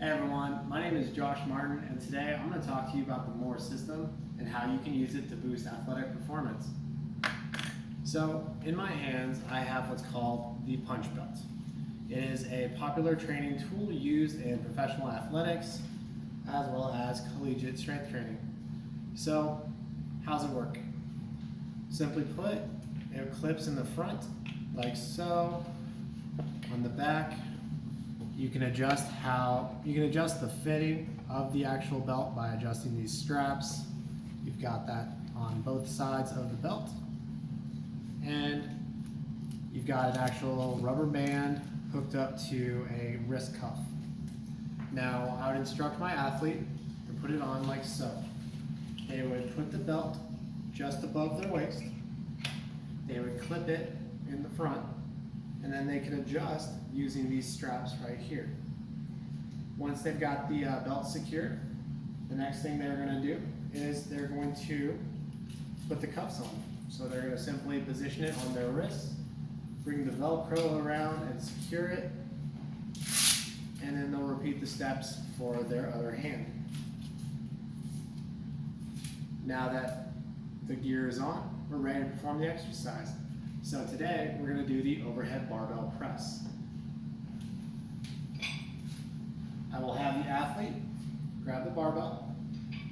Hey everyone, my name is Josh Martin, and today I'm going to talk to you about the MORE system and how you can use it to boost athletic performance. So, in my hands, I have what's called the punch belt. It is a popular training tool used in professional athletics as well as collegiate strength training. So, how's it work? Simply put, it clips in the front like so. On the back, you can adjust the fitting of the actual belt by adjusting these straps. You've got that on both sides of the belt. And you've got an actual rubber band hooked up to a wrist cuff. Now, I would instruct my athlete to put it on like so. They would put the belt just above their waist. They would clip it in the front, and then they can adjust using these straps right here. Once they've got the belt secured, the next thing they're going to do is they're going to put the cuffs on. So they're going to simply position it on their wrist, bring the Velcro around and secure it, and then they'll repeat the steps for their other hand. Now that the gear is on, we're ready to perform the exercise. So today we're going to do the overhead barbell press. I will have the athlete grab the barbell,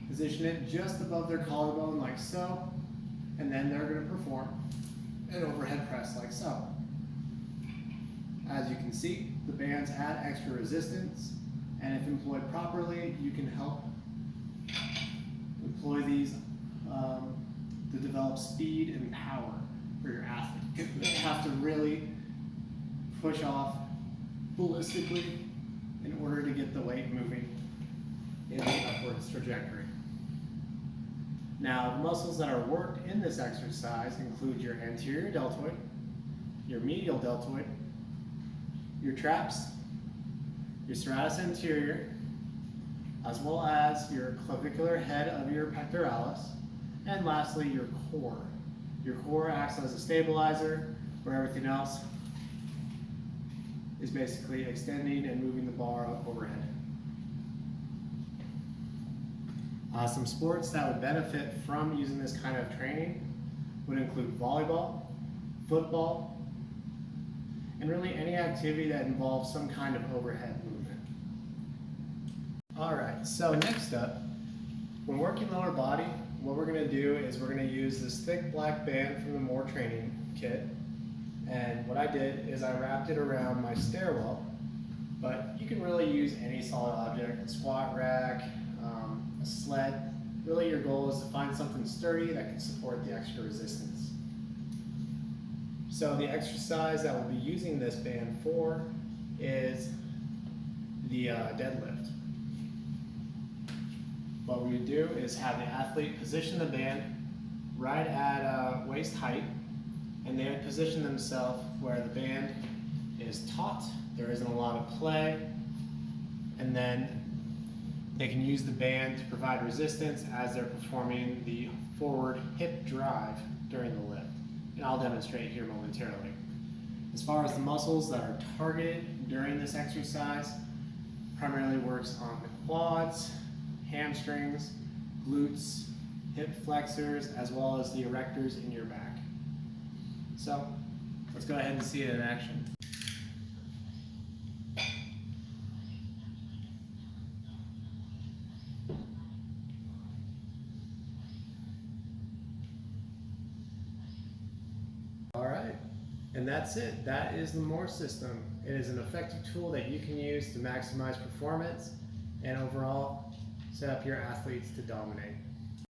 position it just above their collarbone like so, and then they're going to perform an overhead press like so. As you can see, the bands add extra resistance, and if employed properly, you can help employ these to develop speed and power for your athlete. You have to really push off ballistically in order to get the weight moving in the upwards trajectory. Now, the muscles that are worked in this exercise include your anterior deltoid, your medial deltoid, your traps, your serratus anterior, as well as your clavicular head of your pectoralis, and lastly, your core. Your core acts as a stabilizer, where everything else is basically extending and moving the bar up overhead. Some sports that would benefit from using this kind of training would include volleyball, football, and really any activity that involves some kind of overhead movement. All right, so next up, when working lower body, what we're going to do is we're going to use this thick black band from the MORE training kit. And what I did is I wrapped it around my stairwell, but you can really use any solid object, a squat rack, a sled. Really your goal is to find something sturdy that can support the extra resistance. So the exercise that we'll be using this band for is the deadlift. What we would do is have the athlete position the band right at waist height, and they would position themselves where the band is taut, there isn't a lot of play, and then they can use the band to provide resistance as they're performing the forward hip drive during the lift. And I'll demonstrate here momentarily. As far as the muscles that are targeted during this exercise, primarily works on the quads, hamstrings, glutes, hip flexors, as well as the erectors in your back. So let's go ahead and see it in action. All right, and that's it. That is the MORE system. It is an effective tool that you can use to maximize performance and overall set up your athletes to dominate.